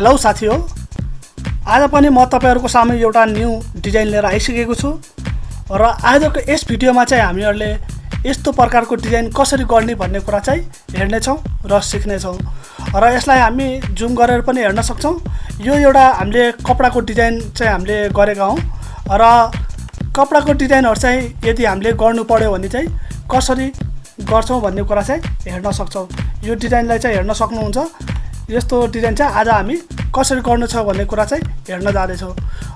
Hello साथी हो, आज पनि म तपाईहरुको सामु एउटा न्यू डिजाइन लिएर आइसकेको छु र आजको यस भिडियोमा चाहिँ हामीहरुले यस्तो प्रकारको डिजाइन कसरी गर्ने भन्ने कुरा चाहिँ हेर्ने छौं र सिक्ने छौं र यसलाई हामी जुम गरेर पनि हेर्न सक्छौं। यो एउटा हामीले कपडाको डिजाइन चाहिँ हामीले गरेका हौं र कपडाको डिजाइनहरु चाहिँ यदि हामीले गर्नु पर्यो भने चाहिँ कसरी गर्छौं भन्ने कुरा चाहिँ हेर्न सक्छौं। यो डिजाइनलाई चाहिँ हेर्न सक्नुहुन्छ। यस्तो डिजाइन चाहिँ आज हामी कसरी गर्नु छ भन्ने कुरा चाहिँ हेर्न जाँदै छौं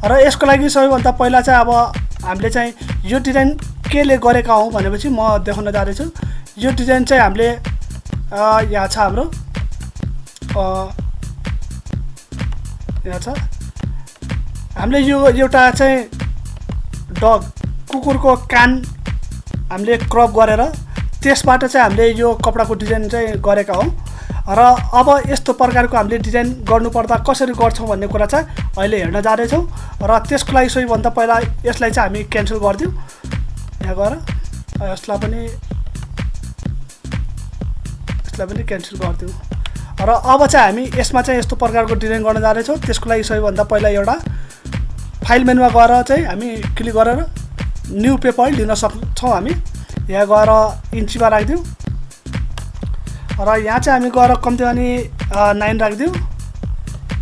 र यसको लागि सबैभन्दा पहिला चाहिँ अब हामीले चाहिँ यो डिजाइन केले गरेका हौं भनेपछि म देखाउन जाँदै छु। यो डिजाइन चाहिँ हामीले यहाँ छ हाम्रो यहाँ छ हामीले यो एउटा चाहिँ डग कुकुरको कान हामीले क्रप गरेर त्यसबाट चाहिँ हामीले यो कपडाको डिजाइन चाहिँ गरेका हौं र अब यस्तो प्रकारको हामीले डिजाइन गर्नुपर्दा कसरी गर्छौं भन्ने कुरा चाहिँ अहिले हेर्न जाँदै छौं र त्यसको लागि सबैभन्दा पहिला यसलाई चाहिँ हामी क्यान्सल गर्दियौ। यहाँ गएर यसलाई पनि क्यान्सल गर्दियौ र अब चाहिँ हामी यसमा चाहिँ यस्तो प्रकारको डिजाइन गर्न जाँदै छौं। त्यसको लागि सबैभन्दा पहिला एउटा फाइल मेनुमा गएर चाहिँ हामी क्लिक गरेर न्यू पेपर लिन सक्छौं। हामी यहाँ गएर इन्चीमा राख्दियौ र यहाँ चाहिँ हामी गएर कम्तीमा नि 9 राख्दियौ।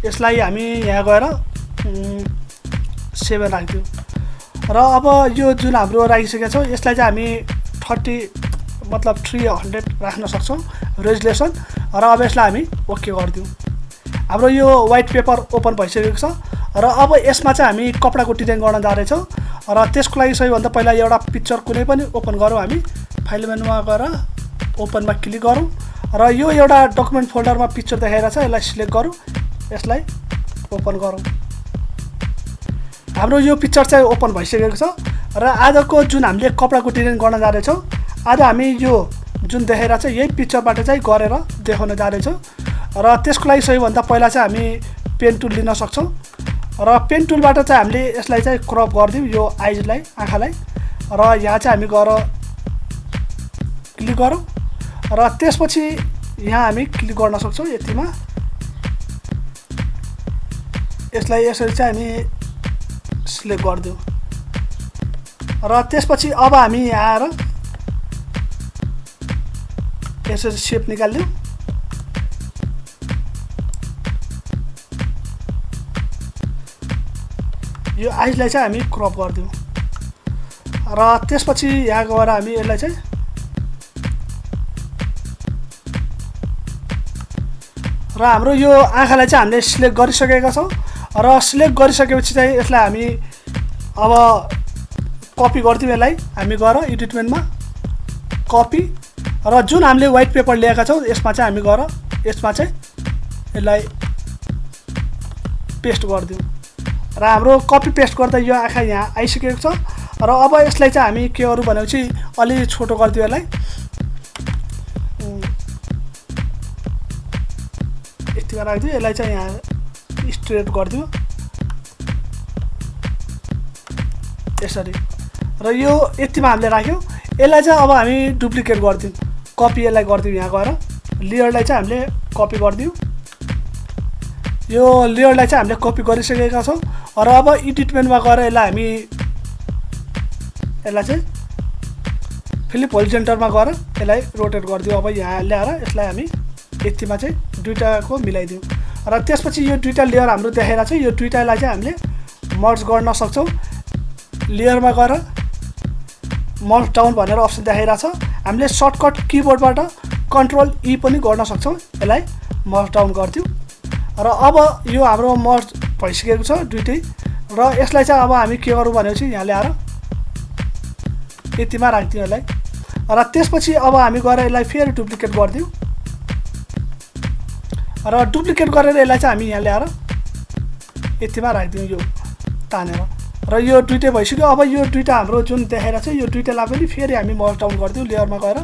यसलाई हामी यहाँ गएर 7 राख्दियौ र अब यो जुन हाम्रो राखिसकेका छौं यसलाई चाहिँ हामी 30 मतलब 300 राख्न सक्छौं रेजोल्युसन र अब यसलाई हामी ओके गर्दियौ। हाम्रो यो व्हाइट पेपर ओपन भइसकेको छ र अब यसमा चाहिँ हामी कपडाको डिजाइन गर्न जाँदै छौं र त्यसको लागि सबैभन्दा पहिला एउटा पिक्चर कुनै पनि ओपन गरौँ। हामी फाइल मेनुमा गएर ओपनमा क्लिक गरौँ र यो एउटा डकुमेन्ट फोल्डरमा पिक्चर देखाइरा छ। यसलाई सिलेक्ट गरौँ, यसलाई ओपन गरौँ। हाम्रो यो पिक्चर चाहिँ ओपन भइसकेको छ र आजको जुन हामीले कपडाको डिजाइन गर्न जाँदै छौं आज हामी यो जुन देखाइरा छ यही पिक्चरबाट चाहिँ गरेर देखाउन जाँदै छौं र त्यसको लागि सबैभन्दा पहिला चाहिँ हामी पेन टुल लिन सक्छौं र पेन टुलबाट चाहिँ हामीले यसलाई चाहिँ क्रप गर्दियौ यो आइजलाई आँखालाई र यहाँ चाहिँ हामी गएर क्लिक गरौँ र त्यसपछि यहाँ हामी क्लिक गर्न सक्छौं। यतिमा यसलाई यसरी चाहिँ हामी सिलेक्ट गर्दियौ र त्यसपछि अब हामी यहाँ आएर यसरी शेप निकाल्दियौ। यो आइजलाई चाहिँ हामी क्रप गर्दियौ र त्यसपछि यहाँ गएर हामी यसलाई चाहिँ र हाम्रो यो आँखालाई चाहिँ हामीले सिलेक्ट गरिसकेका छौं र सिलेक्ट गरिसकेपछि चाहिँ यसलाई हामी अब कपी गर्दियौ। यसलाई हामी गएर एडिट मेनुमा कपी र जुन हामीले व्हाइट पेपर ल्याएका छौं यसमा चाहिँ हामी गएर यसमा चाहिँ यसलाई पेस्ट गर्दियौ र हाम्रो कपी पेस्ट गर्दा यो आँखा यहाँ आइसकेको छ र अब यसलाई चाहिँ हामी के गरौँ भनेपछि अलि छोटो गर्दियौ। यसलाई यतिमा राख्दियौ। यसलाई चाहिँ यहाँ स्ट्रेट गर्दियौ यसरी र यो यतिमा हामीले राख्यौ। यसलाई चाहिँ अब हामी डुप्लिकेट गर्दियौ, कपी यसलाई गर्दियौ। यहाँ गएर लेयरलाई चाहिँ हामीले कपी गर्दियौ। यो लेयरलाई चाहिँ हामीले कपी गरिसकेका छौं र अब एडिट मेनुमा गएर यसलाई हामी यसलाई चाहिँ फ्लिप होरिजन्टलमा गएर यसलाई रोटेट गरिदियौ। अब यहाँ ल्याएर यसलाई हामी यतिमा चाहिँ दुईटाको मिलाइदियौ र त्यसपछि यो दुईटा लेयर हाम्रो देखाइरा छ। यो दुईटालाई चाहिँ हामीले मर्ज गर्न सक्छौं। लेयरमा गएर मर्ज डाउन भनेर अप्सन देखाइरा छ। हामीले सर्टकट किबोर्डबाट कन्ट्रोल ई पनि गर्न सक्छौं। यसलाई मर्ज डाउन गर्दियौ र अब यो हाम्रो मर्ज भइसकेको छ दुईटै र यसलाई चाहिँ अब हामी के गरौँ भनेपछि यहाँ ल्याएर यतिमा राख्दियौ यसलाई र त्यसपछि अब हामी गएर यसलाई फेरि डुप्लिकेट गर्दियौ र डुप्लिकेट गरेर यसलाई चाहिँ हामी यहाँ ल्याएर यतिमा राख्दियौ यो तानेर र यो दुईटै भइसक्यो। अब यो दुईटा हाम्रो जुन देखाइरा छ यो दुईटालाई पनि फेरि हामी मर्ज डाउन गर्दियौ लेयरमा गएर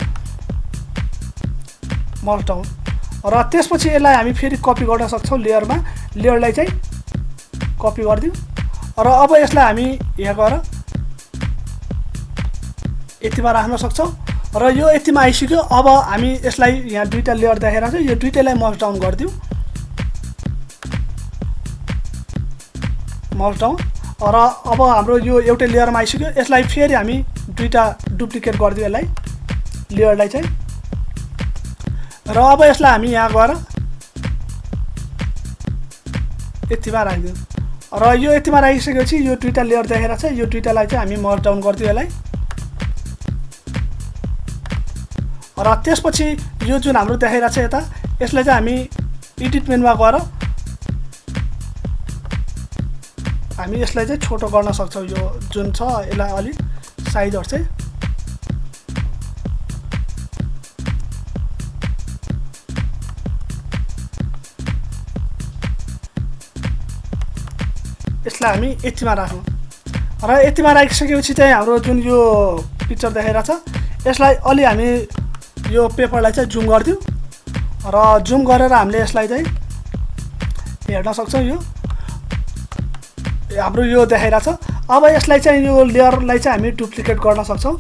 मर्ज डाउन र त्यसपछि यसलाई हामी फेरि कपी गर्न सक्छौं। लेयरमा लेयरलाई चाहिँ कपी गर्दियौ र अब यसलाई हामी यहाँ गएर यतिमा राख्न सक्छौं र यो यतिमा आइसक्यो। अब हामी यसलाई यहाँ दुईटा लेयर देखाइरा छ, यो दुईटैलाई मर्ज डाउन गर्दियौ मर्ज डाउन र अब हाम्रो यो एउटै लेयरमा आइसक्यो यसलाई फेरि हामी दुईटा डुप्लिकेट गरिदियो यसलाई लेयरलाई चाहिँ र अब यसलाई हामी यहाँ गएर यतिमा राखिदिउँ र यो यतिमा राखिसकेपछि यो दुईटा लेयर देखेर चाहिँ यो दुईटालाई चाहिँ हामी मर्ज डाउन गरिदियो यसलाई र त्यसपछि यो जुन हाम्रो देखाइरहेको छ यता यसलाई चाहिँ हामी एडिट मेनुमा गएर हामी यसलाई चाहिँ छोटो गर्न सक्छौँ यो जुन छ यसलाई अलि साइजहरु चाहिँ यसलाई हामी यतिमा राखौँ र यतिमा राखिसकेपछि चाहिँ हाम्रो जुन यो पिक्चर देखाइरहेको छ यसलाई अलि हामी यो पेपरलाई चाहिँ जुम गरिदिउँ र जुम गरेर हामीले यसलाई चाहिँ हेर्न सक्छौँ यो हाम्रो यो देखाइरहेको छ अब यसलाई चाहिँ यो लेयरलाई चाहिँ हामी डुप्लिकेट गर्न सक्छौँ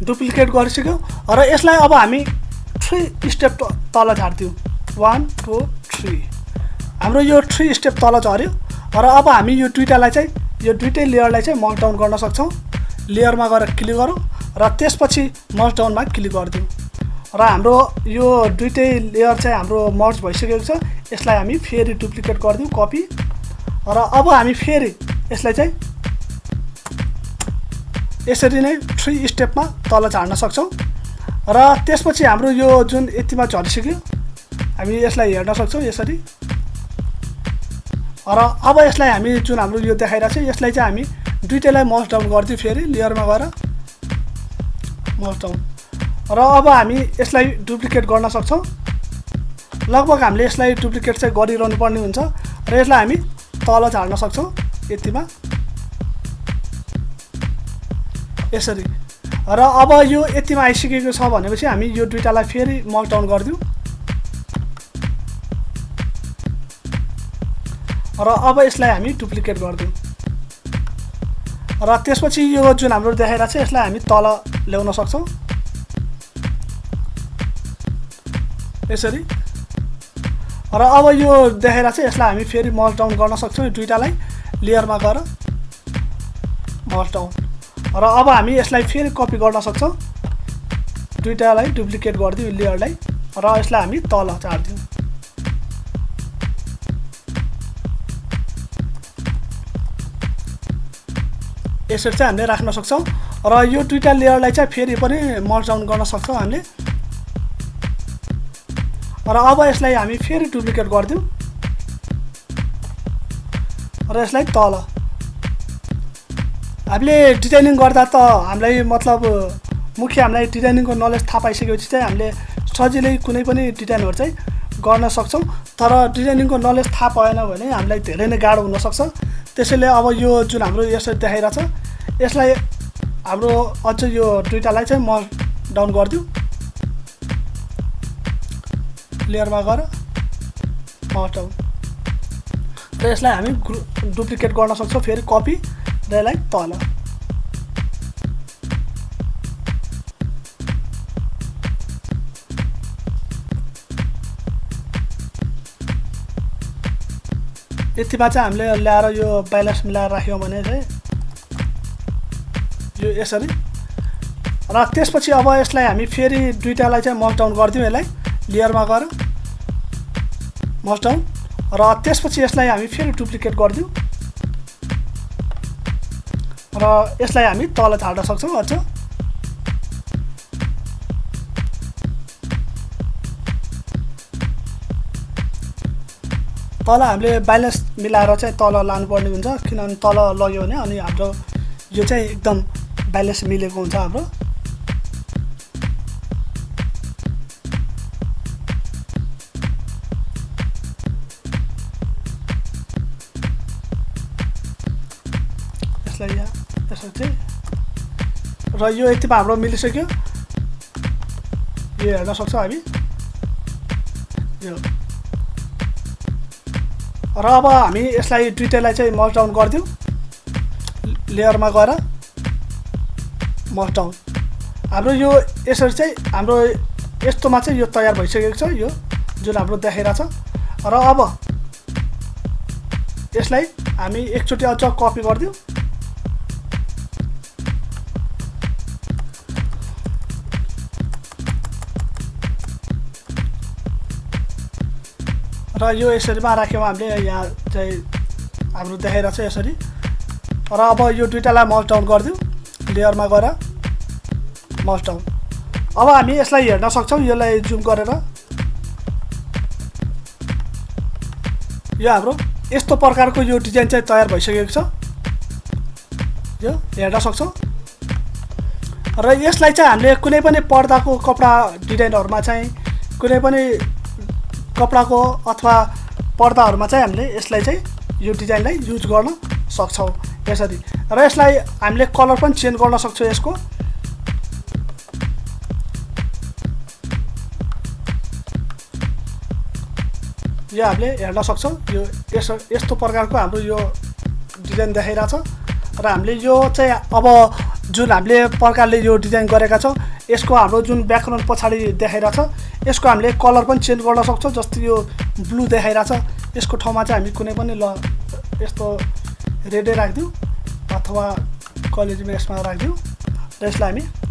डुप्लिकेट गरिसक्यौँ र यसलाई अब हामी 3 स्टेप तल झार्दिउँ 1 2 3 हाम्रो यो 3 स्टेप तल झर्यो र अब हामी यो दुईटालाई चाहिँ यो दुईटै लेयरलाई चाहिँ मर्ज डाउन गर्न सक्छौँ लेयरमा गएर क्लिक गरौँ र त्यसपछि मर्ज डाउनमा क्लिक गरिदिउँ र हाम्रो यो दुईटै लेयर चाहिँ हाम्रो मर्ज भइसकेको छ यसलाई हामी फेरि डुप्लिकेट गरिदिउँ कपी र अब हामी फेरि यसलाई चाहिँ यसरी नै 3 स्टेपमा तल झार्न सक्छौँ र त्यसपछि हाम्रो यो जुन यतिमा झरिसक्यो हामी यसलाई हेर्न सक्छौँ यसरी र अब यसलाई हामी जुन हाम्रो यो देखाइरहेको छ यसलाई चाहिँ हामी दुईटैलाई मर्ज डाउन गरिदिउँ फेरि लेयरमा गएर मर्ज डाउन र अब हामी यसलाई डुप्लिकेट गर्न सक्छौँ लगभग हामीले यसलाई डुप्लिकेट चाहिँ गरिरहनु पर्ने हुन्छ र यसलाई हामी तल झार्न सक्छौँ यतिमा यसरी र अब यो यतिमा आइसकेको छ भनेपछि हामी यो दुईटालाई फेरि मर्ज डाउन गरिदिउँ र अब यसलाई हामी डुप्लिकेट गरिदिउँ र त्यसपछि यो जुन हाम्रो देखाइरहेको छ यसलाई हामी तल ल्याउन सक्छौँ यसरी र अब यो देखाइरहेको छ यसलाई हामी फेरि मर्ज डाउन गर्न सक्छौँ यो दुईटालाई लेयरमा गएर मर्ज डाउन र अब हामी यसलाई फेरि कपी गर्न सक्छौँ दुईटालाई डुप्लिकेट गरिदिउँ लेयरलाई र यसलाई हामी तल झार्दिउँ यसरी चाहिँ हामीले राख्न सक्छौँ र यो दुईटा लेयरलाई चाहिँ फेरि पनि मर्ज डाउन गर्न सक्छौँ हामीले र अब यसलाई हामी फेरि डुप्लिकेट गरिदिउँ र यसलाई तल हामीले डिजाइनिङ गर्दा त हामीलाई मतलब मुख्य हामीलाई डिजाइनिङको नलेज थाहा पाइसकेपछि चाहिँ हामीले सजिलै कुनै पनि डिजाइनहरु चाहिँ गर्न सक्छौँ तर डिजाइनिङको नलेज थाहा पाएन भने हामीलाई धेरै नै गाह्रो हुन सक्छ त्यसैले अब यो जुन हाम्रो यसरी देखाइरहेछ यसलाई हाम्रो अझ यो दुईटालाई चाहिँ मर्ज डाउन गरिदिउँ लेयरमा गएर मर्ज डाउन र यसलाई हामी डुप्लिकेट गर्न सक्छौँ फेरि कपी र यसलाई तल यतिमा चाहिँ हामीले ल्याएर यो ब्यालेन्स मिलाएर राख्यौँ भने चाहिँ यो यसरी र त्यसपछि अब यसलाई हामी फेरि दुईटालाई चाहिँ मर्ज डाउन गरिदिउँ यसलाई लेयरमा गएर मर्ज डाउन र त्यसपछि यसलाई हामी फेरि डुप्लिकेट गरिदिउँ र यसलाई हामी तल झार्न सक्छौँ अझ तल हामीले ब्यालेन्स मिलाएर चाहिँ तल लानुपर्ने हुन्छ किनभने तल लग्यो भने अनि हाम्रो यो चाहिँ एकदम ब्यालेन्स मिलेको हुन्छ हाम्रो यसलाई यहाँ यसो चाहिँ र यो यतिमा हाम्रो मिलिसक्यो यो हेर्न सक्छौँ हामी यो र अब हामी यसलाई दुईटैलाई चाहिँ मर्ज डाउन गरिदिउँ लेयरमा गएर मर्ज डाउन हाम्रो यो यसरी चाहिँ हाम्रो यस्तोमा चाहिँ यो तयार भइसकेको छ यो जुन हाम्रो देखाइरहेछ र अब यसलाई हामी एकचोटि अझ कपी गर्दियौ र यो यसरीमा राख्यौं हामीले यहाँ चाहिँ हाम्रो देखाइरा छ यसरी र अब यो दुईटालाई मर्ज डाउन गर्दियौ लेयरमा गएर मर्ज डाउन अब हामी यसलाई हेर्न सक्छौं यसलाई जुम गरेर यो हाम्रो यस्तो प्रकारको यो डिजाइन चाहिँ तयार भइसकेको छ यो हेर्न सक्छौं र यसलाई चाहिँ हामीले कुनै पनि पर्दाको कपडा डिजाइनहरुमा चाहिँ कुनै पनि कपडाको अथवा पर्दाहरुमा चाहिँ हामीले यसलाई चाहिँ यो डिजाइनलाई युज गर्न सक्छौं यसरी र यसलाई हामीले कलर पनि चेन्ज गर्न सक्छौं यसको यो हामीले हेर्न सक्छौं यो यस्तो प्रकारको हाम्रो यो डिजाइन देखाइरा छ र हामीले यो चाहिँ अब जुन हामीले प्रकारले यो डिजाइन गरेका छौं यसको हाम्रो जुन ब्याकग्राउन्ड पछाडी देखाइरा छ यसको हामीले कलर पनि चेन्ज गर्न सक्छौं जस्तै यो ब्लू देखाइरा छ यसको ठाउँमा चाहिँ हामी कुनै पनि यस्तो रेडै राख्दियौ अथवा कलर इमेजमा राख्दियौ र यसलाई हामी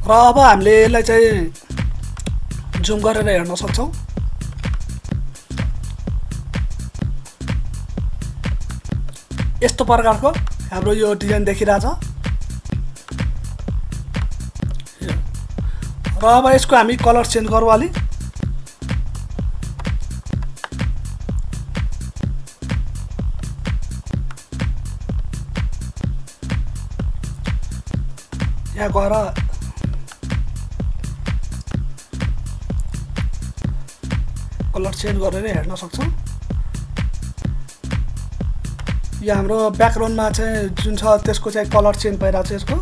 र अब हामीले यसलाई चाहिँ जुम गरेर हेर्न सक्छौं यस्तो प्रकारको हाम्रो यो डिजाइन देखिरहेछ र अब यसको हामी कलर चेन्ज गरौँ अलि यहाँ गएर कलर चेन्ज गरेर हेर्न सक्छौं यो हाम्रो ब्याकग्राउन्डमा चाहिँ जुन छ त्यसको चाहिँ कलर चेन्ज भइरहेको छ यसको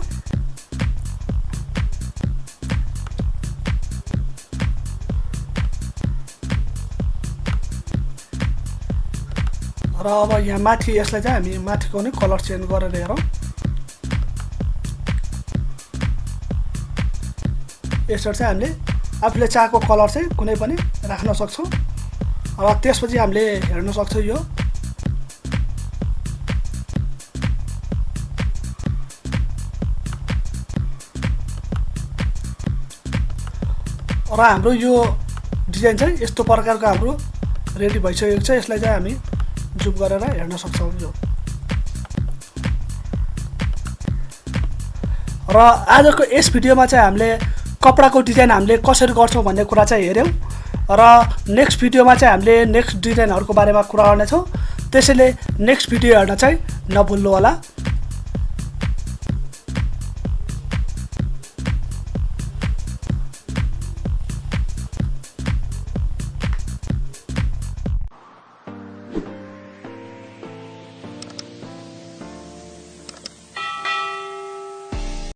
र अब यहाँ माथि यसलाई चाहिँ हामी माथिको नै कलर चेन्ज गरेर हेरौं यसरी चाहिँ हामीले आफूले चाहेको कलर चाहिँ कुनै पनि राख्न सक्छौं र त्यसपछि हामीले हेर्न सक्छौं यो र हाम्रो यो डिजाइन चाहिँ यस्तो प्रकारको हाम्रो रेडी भइसकेको छ यसलाई चाहिँ हामी जुम गरेर हेर्न सक्छौं यो र आजको यस भिडियोमा चाहिँ हामीले कपडाको डिजाइन हामीले कसरी गर्छौं भन्ने कुरा चाहिँ हेर्यौं र नेक्स्ट भिडियोमा चाहिँ हामीले नेक्स्ट डिजाइनहरुको बारेमा कुरा गर्नेछौं त्यसैले नेक्स्ट भिडियो हेर्न चाहिँ नभुल्नु होला